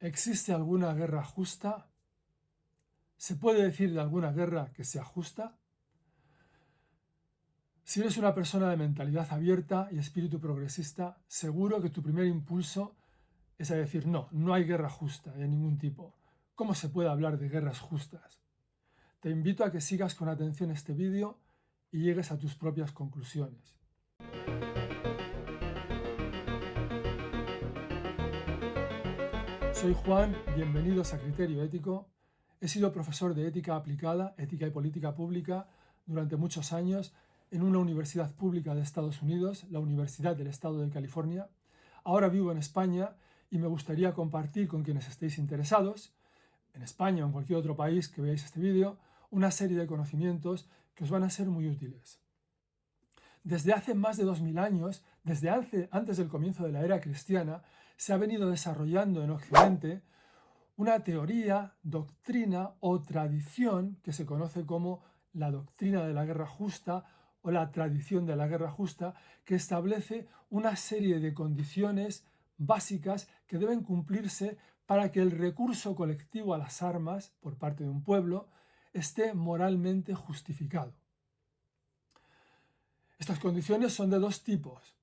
¿Existe alguna guerra justa? ¿Se puede decir de alguna guerra que sea justa? Si eres una persona de mentalidad abierta y espíritu progresista, seguro que tu primer impulso es a decir, no, no hay guerra justa de ningún tipo. ¿Cómo se puede hablar de guerras justas? Te invito a que sigas con atención este vídeo y llegues a tus propias conclusiones. Soy Juan, bienvenidos a Criterio Ético. He sido profesor de ética aplicada, ética y política pública, durante muchos años en una universidad pública de Estados Unidos, la Universidad del Estado de California. Ahora vivo en España y me gustaría compartir con quienes estéis interesados, en España o en cualquier otro país que veáis este vídeo, una serie de conocimientos que os van a ser muy útiles. Desde hace más de 2000 años, desde antes del comienzo de la era cristiana, se ha venido desarrollando en Occidente una teoría, doctrina o tradición que se conoce como la doctrina de la guerra justa o la tradición de la guerra justa, que establece una serie de condiciones básicas que deben cumplirse para que el recurso colectivo a las armas por parte de un pueblo esté moralmente justificado. Estas condiciones son de dos tipos.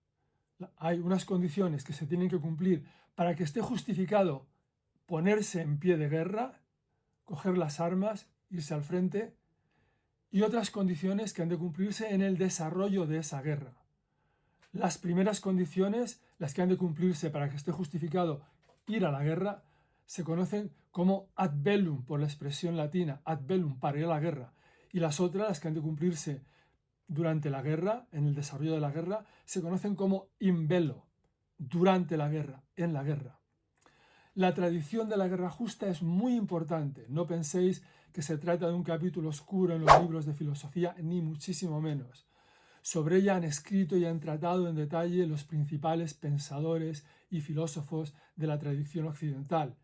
Hay unas condiciones que se tienen que cumplir para que esté justificado ponerse en pie de guerra, coger las armas, irse al frente, y otras condiciones que han de cumplirse en el desarrollo de esa guerra. Las primeras condiciones, las que han de cumplirse para que esté justificado ir a la guerra, se conocen como ad bellum, por la expresión latina, ad bellum, para ir a la guerra. Y las otras, las que han de cumplirse durante la guerra, en el desarrollo de la guerra, se conocen como in bello, durante la guerra, en la guerra. La tradición de la guerra justa es muy importante. No penséis que se trata de un capítulo oscuro en los libros de filosofía, ni muchísimo menos. Sobre ella han escrito y han tratado en detalle los principales pensadores y filósofos de la tradición occidental.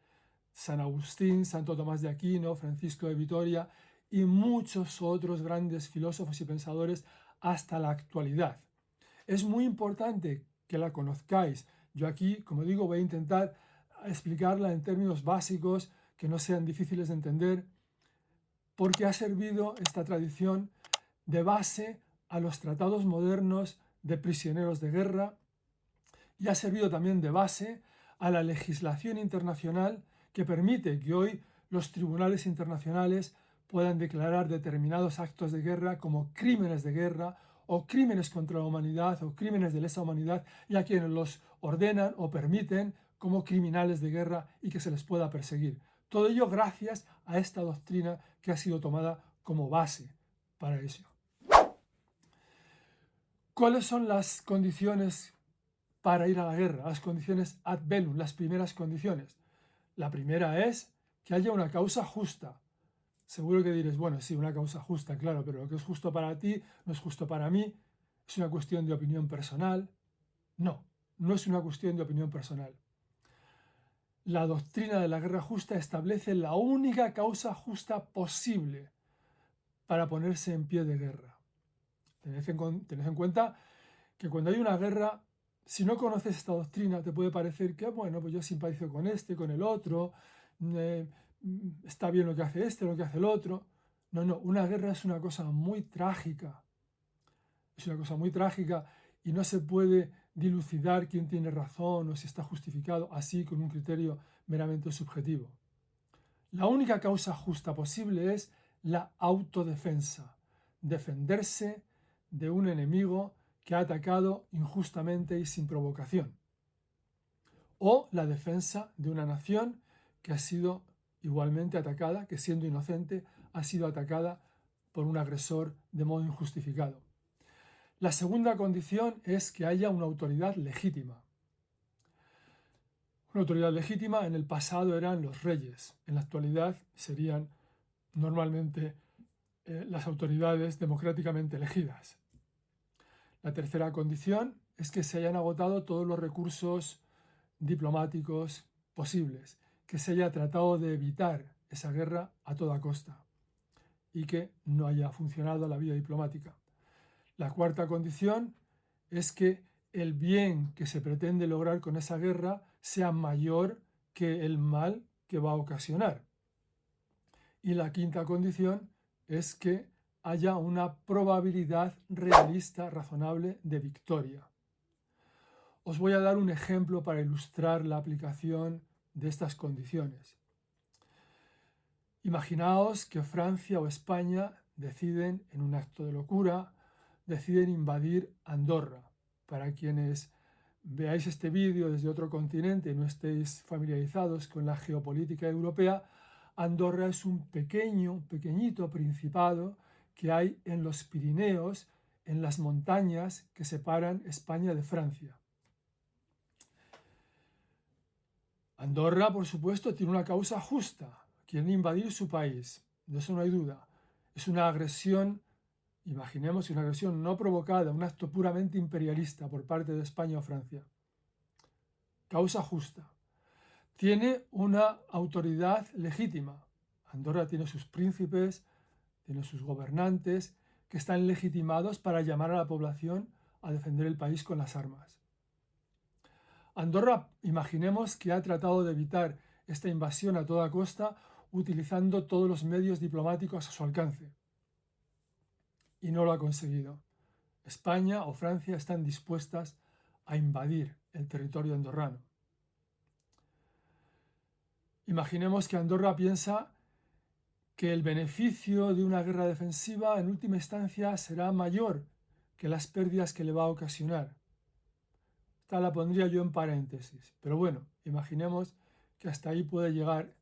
San Agustín, Santo Tomás de Aquino, Francisco de Vitoria y muchos otros grandes filósofos y pensadores hasta la actualidad. Es muy importante que la conozcáis. Yo aquí, como digo, voy a intentar explicarla en términos básicos que no sean difíciles de entender, porque ha servido esta tradición de base a los tratados modernos de prisioneros de guerra y ha servido también de base a la legislación internacional que permite que hoy los tribunales internacionales puedan declarar determinados actos de guerra como crímenes de guerra o crímenes contra la humanidad o crímenes de lesa humanidad, y a quienes los ordenan o permiten como criminales de guerra y que se les pueda perseguir. Todo ello gracias a esta doctrina que ha sido tomada como base para eso. ¿Cuáles son las condiciones para ir a la guerra? Las condiciones ad bellum, las primeras condiciones. La primera es que haya una causa justa. Seguro que diréis, bueno, sí, una causa justa, claro, pero lo que es justo para ti no es justo para mí, es una cuestión de opinión personal. No, no es una cuestión de opinión personal. La doctrina de la guerra justa establece la única causa justa posible para ponerse en pie de guerra. Tened en cuenta que cuando hay una guerra, si no conoces esta doctrina, te puede parecer que, bueno, pues yo simpatizo con este, con el otro, está bien lo que hace este, lo que hace el otro. No, no, una guerra es una cosa muy trágica. Es una cosa muy trágica y no se puede dilucidar quién tiene razón o si está justificado así con un criterio meramente subjetivo. La única causa justa posible es la autodefensa, defenderse de un enemigo que ha atacado injustamente y sin provocación, o la defensa de una nación que ha sido igualmente atacada, que siendo inocente ha sido atacada por un agresor de modo injustificado. La segunda condición es que haya una autoridad legítima. Una autoridad legítima en el pasado eran los reyes, en la actualidad serían normalmente las autoridades democráticamente elegidas. La tercera condición es que se hayan agotado todos los recursos diplomáticos posibles, que se haya tratado de evitar esa guerra a toda costa y que no haya funcionado la vía diplomática. La cuarta condición es que el bien que se pretende lograr con esa guerra sea mayor que el mal que va a ocasionar. Y la quinta condición es que haya una probabilidad realista, razonable, de victoria. Os voy a dar un ejemplo para ilustrar la aplicación de estas condiciones. Imaginaos que Francia o España deciden, en un acto de locura, deciden invadir Andorra. Para quienes veáis este vídeo desde otro continente y no estéis familiarizados con la geopolítica europea, Andorra es un pequeñito principado que hay en los Pirineos, en las montañas que separan España de Francia. Andorra, por supuesto, tiene una causa justa. Quieren invadir su país, de eso no hay duda. Es una agresión, imaginemos, una agresión no provocada, un acto puramente imperialista por parte de España o Francia. Causa justa. Tiene una autoridad legítima. Andorra tiene sus príncipes, tiene sus gobernantes, que están legitimados para llamar a la población a defender el país con las armas. Andorra, imaginemos que ha tratado de evitar esta invasión a toda costa utilizando todos los medios diplomáticos a su alcance. Y no lo ha conseguido. España o Francia están dispuestas a invadir el territorio andorrano. Imaginemos que Andorra piensa que el beneficio de una guerra defensiva en última instancia será mayor que las pérdidas que le va a ocasionar. Esta la pondría yo en paréntesis, pero bueno, imaginemos que hasta ahí puede llegar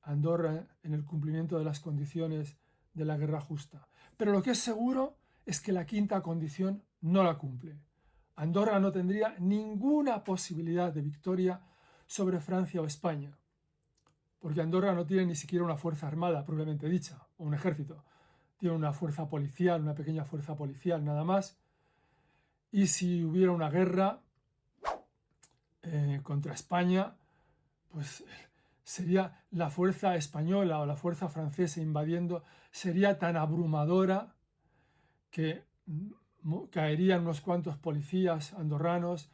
Andorra en el cumplimiento de las condiciones de la guerra justa. Pero lo que es seguro es que la quinta condición no la cumple. Andorra no tendría ninguna posibilidad de victoria sobre Francia o España, porque Andorra no tiene ni siquiera una fuerza armada propiamente dicha, o un ejército. Tiene una fuerza policial, una pequeña fuerza policial nada más. Y si hubiera una guerra contra España, pues sería la fuerza española o la fuerza francesa invadiendo, sería tan abrumadora que caerían unos cuantos policías andorranos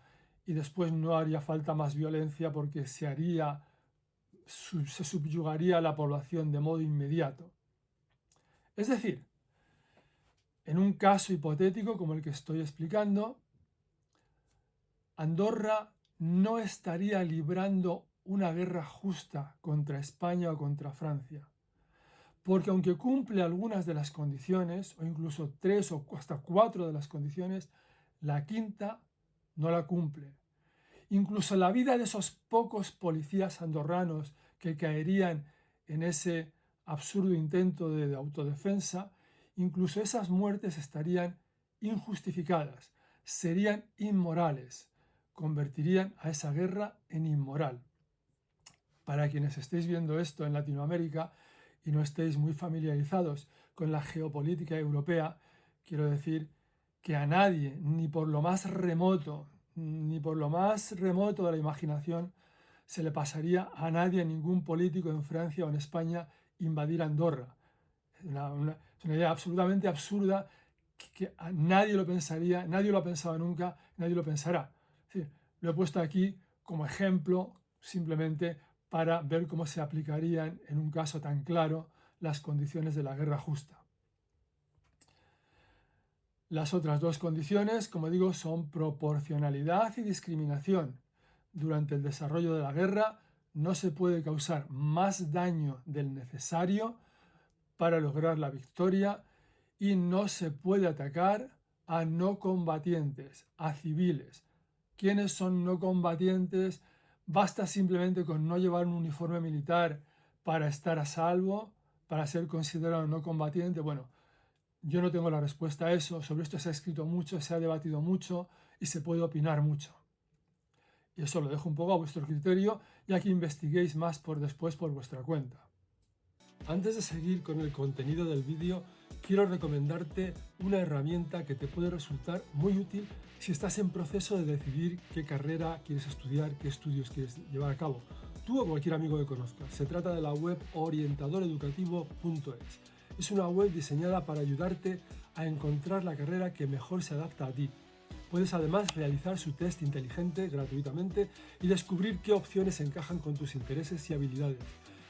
y después no haría falta más violencia porque se subyugaría a la población de modo inmediato. Es decir, en un caso hipotético como el que estoy explicando, Andorra no estaría librando una guerra justa contra España o contra Francia, porque aunque cumple algunas de las condiciones, o incluso 3 o hasta 4 de las condiciones, la quinta no la cumple. Incluso la vida de esos pocos policías andorranos que caerían en ese absurdo intento de autodefensa, incluso esas muertes estarían injustificadas, serían inmorales, convertirían a esa guerra en inmoral. Para quienes estéis viendo esto en Latinoamérica y no estéis muy familiarizados con la geopolítica europea, quiero decir que a nadie, ni por lo más remoto de la imaginación, se le pasaría a nadie, a ningún político en Francia o en España, invadir Andorra. Es una idea absolutamente absurda que nadie lo pensaría, nadie lo ha pensado nunca, nadie lo pensará. Es decir, lo he puesto aquí como ejemplo simplemente para ver cómo se aplicarían en un caso tan claro las condiciones de la guerra justa. Las otras dos condiciones, como digo, son proporcionalidad y discriminación. Durante el desarrollo de la guerra no se puede causar más daño del necesario para lograr la victoria y no se puede atacar a no combatientes, a civiles. ¿Quiénes son no combatientes? Basta simplemente con no llevar un uniforme militar para estar a salvo, para ser considerado no combatiente. Bueno, yo no tengo la respuesta a eso, sobre esto se ha escrito mucho, se ha debatido mucho y se puede opinar mucho. Y eso lo dejo un poco a vuestro criterio, ya que investiguéis más después por vuestra cuenta. Antes de seguir con el contenido del vídeo, quiero recomendarte una herramienta que te puede resultar muy útil si estás en proceso de decidir qué carrera quieres estudiar, qué estudios quieres llevar a cabo, tú o cualquier amigo que conozcas. Se trata de la web orientadoreducativo.es. Es una web diseñada para ayudarte a encontrar la carrera que mejor se adapta a ti. Puedes además realizar su test inteligente gratuitamente y descubrir qué opciones encajan con tus intereses y habilidades.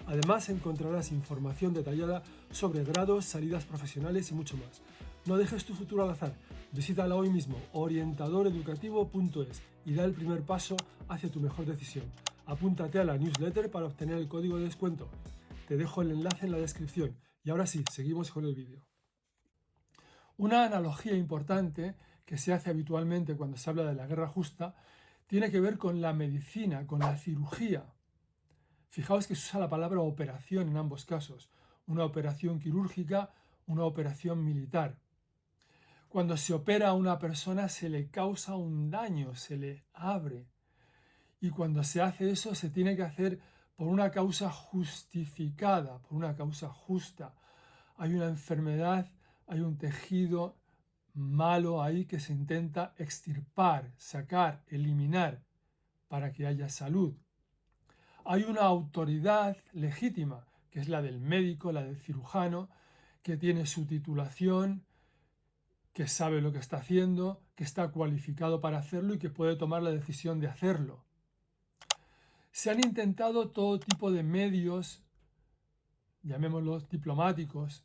Además encontrarás información detallada sobre grados, salidas profesionales y mucho más. No dejes tu futuro al azar. Visítala hoy mismo, orientadoreducativo.es, y da el primer paso hacia tu mejor decisión. Apúntate a la newsletter para obtener el código de descuento. Te dejo el enlace en la descripción. Y ahora sí, seguimos con el vídeo. Una analogía importante que se hace habitualmente cuando se habla de la guerra justa tiene que ver con la medicina, con la cirugía. Fijaos que se usa la palabra operación en ambos casos, una operación quirúrgica, una operación militar. Cuando se opera a una persona se le causa un daño, se le abre. Y cuando se hace eso se tiene que hacer por una causa justificada, por una causa justa. Hay una enfermedad, hay un tejido malo ahí que se intenta extirpar, sacar, eliminar para que haya salud. Hay una autoridad legítima, que es la del médico, la del cirujano, que tiene su titulación, que sabe lo que está haciendo, que está cualificado para hacerlo y que puede tomar la decisión de hacerlo. Se han intentado todo tipo de medios, llamémoslos diplomáticos,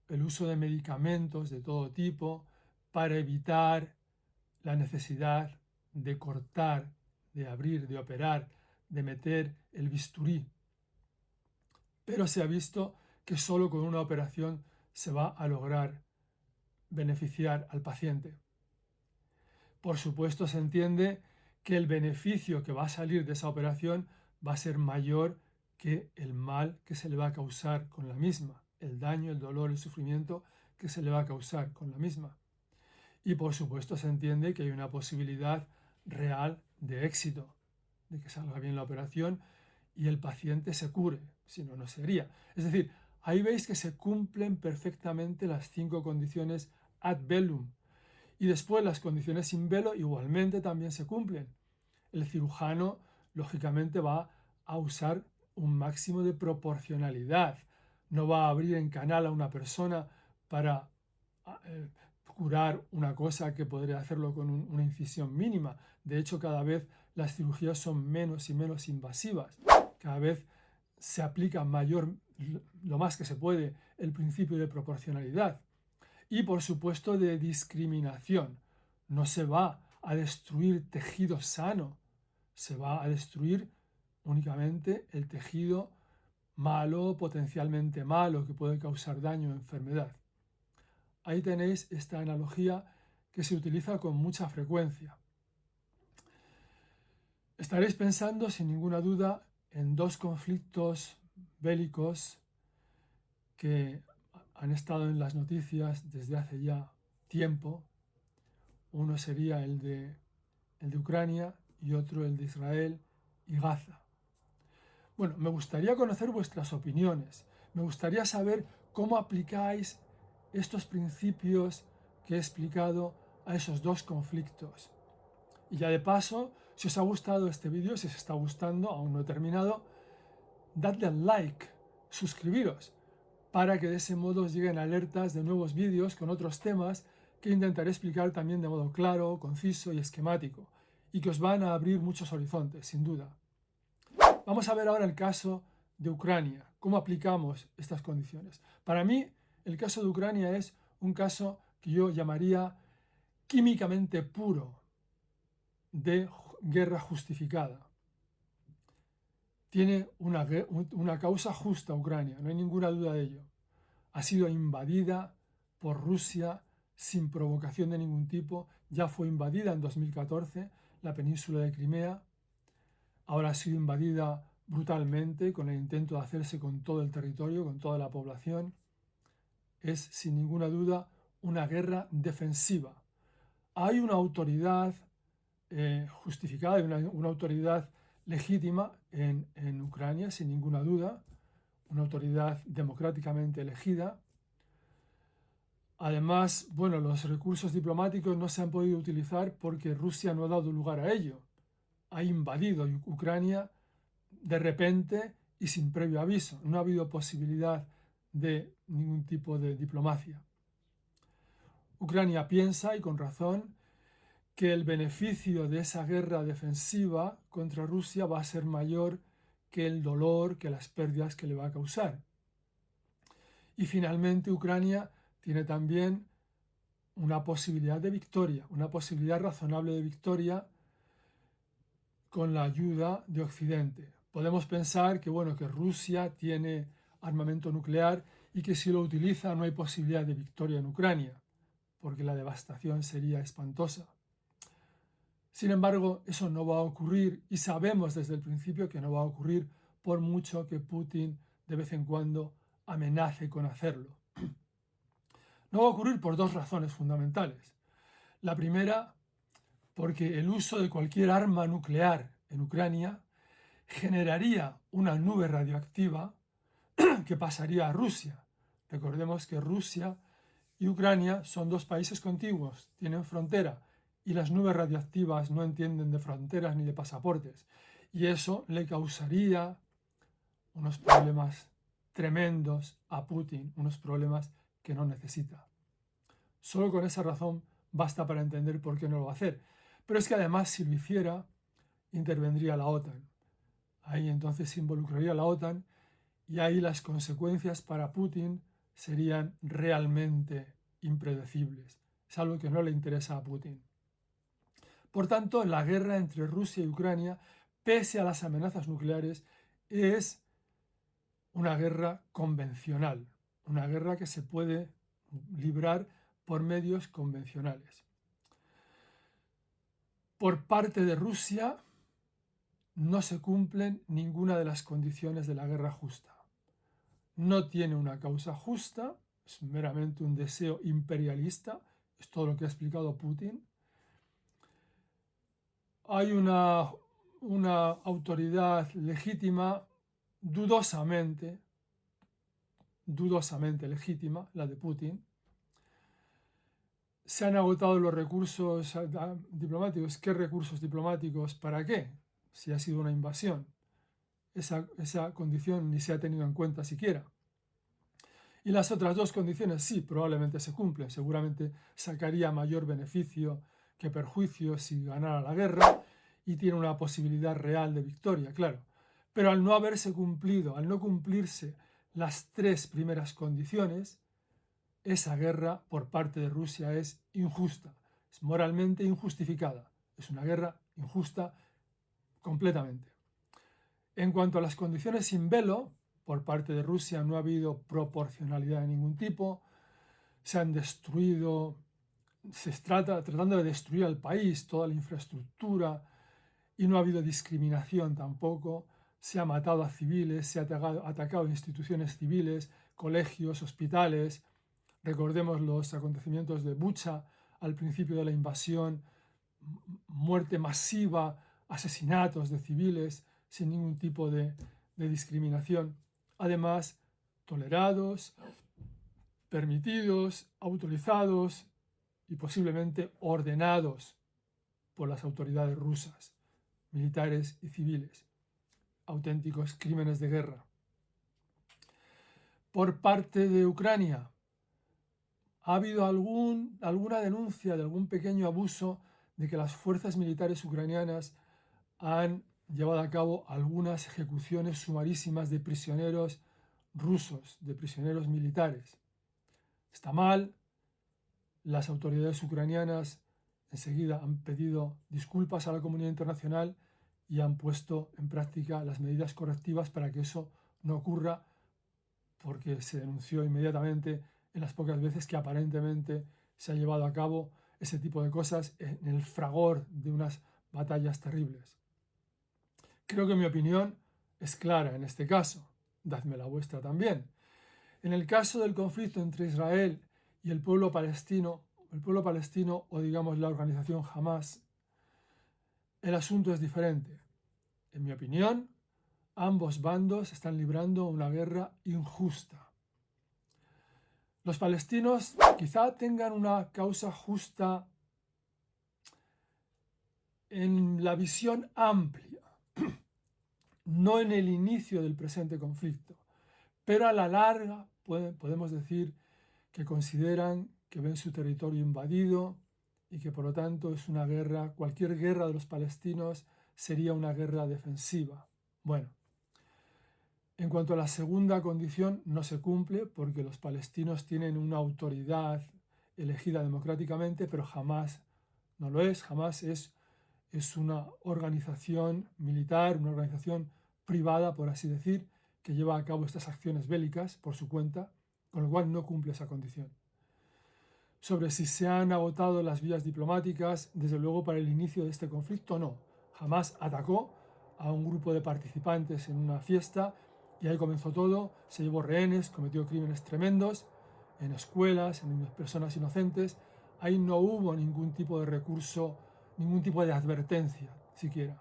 el uso de medicamentos de todo tipo para evitar la necesidad de cortar, de abrir, de operar, de meter el bisturí. Pero se ha visto que solo con una operación se va a lograr beneficiar al paciente. Por supuesto, se entiende que el beneficio que va a salir de esa operación va a ser mayor que el mal que se le va a causar con la misma, el daño, el dolor, el sufrimiento que se le va a causar con la misma. Y por supuesto se entiende que hay una posibilidad real de éxito, de que salga bien la operación y el paciente se cure, si no, no sería. Es decir, ahí veis que se cumplen perfectamente las 5 condiciones ad bellum. Y después las condiciones sin velo igualmente también se cumplen. El cirujano, lógicamente, va a usar un máximo de proporcionalidad. No va a abrir en canal a una persona para curar una cosa que podría hacerlo con una incisión mínima. De hecho, cada vez las cirugías son menos y menos invasivas. Cada vez se aplica lo más que se puede, el principio de proporcionalidad. Y por supuesto de discriminación. No se va a destruir tejido sano, se va a destruir únicamente el tejido malo, potencialmente malo, que puede causar daño o enfermedad. Ahí tenéis esta analogía que se utiliza con mucha frecuencia. Estaréis pensando, sin ninguna duda, en 2 conflictos bélicos que han estado en las noticias desde hace ya tiempo. Uno sería el de Ucrania y otro el de Israel y Gaza. Bueno, me gustaría conocer vuestras opiniones. Me gustaría saber cómo aplicáis estos principios que he explicado a esos 2 conflictos. Y ya de paso, si os ha gustado este vídeo, si os está gustando, aún no he terminado, dadle al like, suscribiros, para que de ese modo os lleguen alertas de nuevos vídeos con otros temas que intentaré explicar también de modo claro, conciso y esquemático, y que os van a abrir muchos horizontes, sin duda. Vamos a ver ahora el caso de Ucrania, cómo aplicamos estas condiciones. Para mí, el caso de Ucrania es un caso que yo llamaría químicamente puro de guerra justificada. Tiene una causa justa Ucrania, no hay ninguna duda de ello. Ha sido invadida por Rusia sin provocación de ningún tipo. Ya fue invadida en 2014 la península de Crimea. Ahora ha sido invadida brutalmente con el intento de hacerse con todo el territorio, con toda la población. Es sin ninguna duda una guerra defensiva. Hay una autoridad justificada, hay una autoridad legítima en Ucrania, sin ninguna duda, una autoridad democráticamente elegida. Además, bueno, los recursos diplomáticos no se han podido utilizar porque Rusia no ha dado lugar a ello. Ha invadido Ucrania de repente y sin previo aviso. No ha habido posibilidad de ningún tipo de diplomacia. Ucrania piensa, y con razón, que el beneficio de esa guerra defensiva contra Rusia va a ser mayor que el dolor, que las pérdidas que le va a causar. Y finalmente Ucrania tiene también una posibilidad de victoria, una posibilidad razonable de victoria con la ayuda de Occidente. Podemos pensar que, bueno, que Rusia tiene armamento nuclear y que si lo utiliza no hay posibilidad de victoria en Ucrania, porque la devastación sería espantosa. Sin embargo, eso no va a ocurrir y sabemos desde el principio que no va a ocurrir por mucho que Putin de vez en cuando amenace con hacerlo. No va a ocurrir por dos razones fundamentales. La primera, porque el uso de cualquier arma nuclear en Ucrania generaría una nube radioactiva que pasaría a Rusia. Recordemos que Rusia y Ucrania son dos países contiguos, tienen frontera y las nubes radioactivas no entienden de fronteras ni de pasaportes. Y eso le causaría unos problemas tremendos a Putin, unos problemas que no necesita. Solo con esa razón basta para entender por qué no lo va a hacer. Pero es que además si lo hiciera, intervendría la OTAN. Ahí entonces se involucraría la OTAN y ahí las consecuencias para Putin serían realmente impredecibles. Es algo que no le interesa a Putin. Por tanto, la guerra entre Rusia y Ucrania, pese a las amenazas nucleares, es una guerra convencional, una guerra que se puede librar por medios convencionales. Por parte de Rusia no se cumplen ninguna de las condiciones de la guerra justa. No tiene una causa justa, es meramente un deseo imperialista, es todo lo que ha explicado Putin. Hay una autoridad legítima, dudosamente legítima, la de Putin. Se han agotado los recursos diplomáticos. ¿Qué recursos diplomáticos? ¿Para qué? Si ha sido una invasión. Esa condición ni se ha tenido en cuenta siquiera. Y las otras dos condiciones sí, probablemente se cumplen. Seguramente sacaría mayor beneficio que perjuicio si ganara la guerra y tiene una posibilidad real de victoria, claro. Pero al no haberse cumplido, al no cumplirse las tres primeras condiciones, esa guerra por parte de Rusia es injusta, es moralmente injustificada. Es una guerra injusta completamente. En cuanto a las condiciones sin velo, por parte de Rusia no ha habido proporcionalidad de ningún tipo, se han destruido, se trata tratando de destruir al país, toda la infraestructura, y no ha habido discriminación tampoco, se ha matado a civiles, se ha atacado instituciones civiles, colegios, hospitales. Recordemos los acontecimientos de Bucha al principio de la invasión, muerte masiva, asesinatos de civiles sin ningún tipo de discriminación. Además, tolerados, permitidos, autorizados y posiblemente ordenados por las autoridades rusas, militares y civiles. Auténticos crímenes de guerra. Por parte de Ucrania, ha habido alguna denuncia de algún pequeño abuso de que las fuerzas militares ucranianas han llevado a cabo algunas ejecuciones sumarísimas de prisioneros rusos, de prisioneros militares. Está mal, las autoridades ucranianas enseguida han pedido disculpas a la comunidad internacional y han puesto en práctica las medidas correctivas para que eso no ocurra, porque se denunció inmediatamente en las pocas veces que aparentemente se ha llevado a cabo ese tipo de cosas en el fragor de unas batallas terribles. Creo que mi opinión es clara en este caso, dadme la vuestra también. En el caso del conflicto entre Israel y el pueblo palestino o digamos la organización Hamas, el asunto es diferente. En mi opinión, ambos bandos están librando una guerra injusta. Los palestinos quizá tengan una causa justa en la visión amplia, no en el inicio del presente conflicto, pero a la larga podemos decir que consideran que ven su territorio invadido y que por lo tanto es una guerra, cualquier guerra de los palestinos sería una guerra defensiva. Bueno, en cuanto a la segunda condición, no se cumple porque los palestinos tienen una autoridad elegida democráticamente, pero Hamás no lo es. Hamás es una organización militar, una organización privada, por así decir, que lleva a cabo estas acciones bélicas por su cuenta, con lo cual no cumple esa condición. Sobre si se han agotado las vías diplomáticas, desde luego para el inicio de este conflicto no. Hamás atacó a un grupo de participantes en una fiesta y ahí comenzó todo, se llevó rehenes, cometió crímenes tremendos en escuelas, en personas inocentes. Ahí no hubo ningún tipo de recurso, ningún tipo de advertencia siquiera.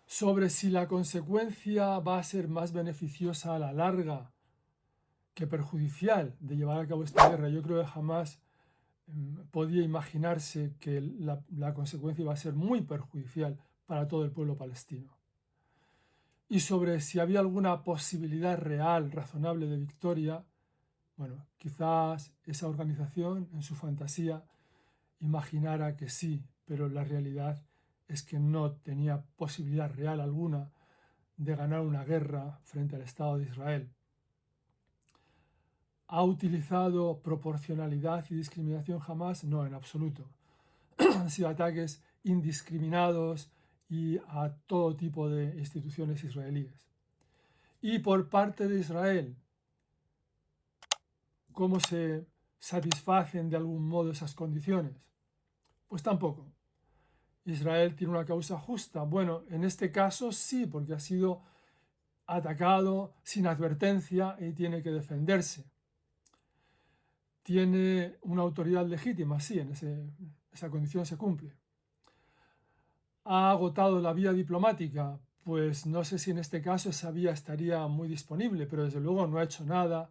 Sobre si la consecuencia va a ser más beneficiosa a la larga que perjudicial de llevar a cabo esta guerra, yo creo que jamás podía imaginarse que la consecuencia iba a ser muy perjudicial para todo el pueblo palestino. Y sobre si había alguna posibilidad real, razonable de victoria, bueno, quizás esa organización en su fantasía imaginara que sí, pero la realidad es que no tenía posibilidad real alguna de ganar una guerra frente al Estado de Israel. ¿Ha utilizado proporcionalidad y discriminación jamás? No, en absoluto. Han sido ataques indiscriminados y a todo tipo de instituciones israelíes. Y por parte de Israel, ¿cómo se satisfacen de algún modo esas condiciones? Pues tampoco. Israel tiene una causa justa. Bueno, en este caso sí, porque ha sido atacado sin advertencia y tiene que defenderse. Tiene una autoridad legítima, sí, esa condición se cumple. ¿Ha agotado la vía diplomática? Pues no sé si en este caso esa vía estaría muy disponible, pero desde luego no ha hecho nada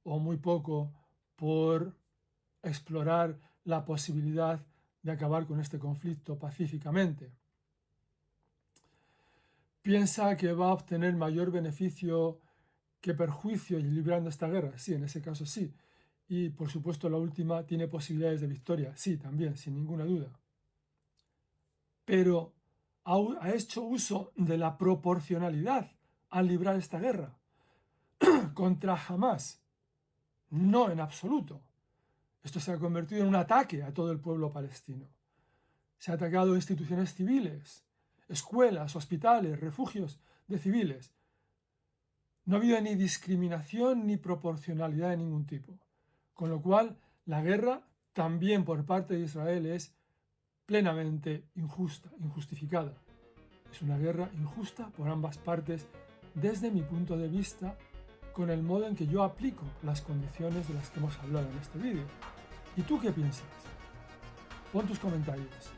o muy poco por explorar la posibilidad de acabar con este conflicto pacíficamente. ¿Piensa que va a obtener mayor beneficio que perjuicio librando esta guerra? Sí, en ese caso sí. Y por supuesto la última tiene posibilidades de victoria. Sí, también, sin ninguna duda. Pero ha hecho uso de la proporcionalidad al librar esta guerra contra Hamás. No, en absoluto. Esto se ha convertido en un ataque a todo el pueblo palestino. Se ha atacado instituciones civiles, escuelas, hospitales, refugios de civiles. No ha habido ni discriminación ni proporcionalidad de ningún tipo. Con lo cual, la guerra también por parte de Israel es plenamente injusta, injustificada. Es una guerra injusta por ambas partes desde mi punto de vista, con el modo en que yo aplico las condiciones de las que hemos hablado en este vídeo. ¿Y tú qué piensas? Pon tus comentarios.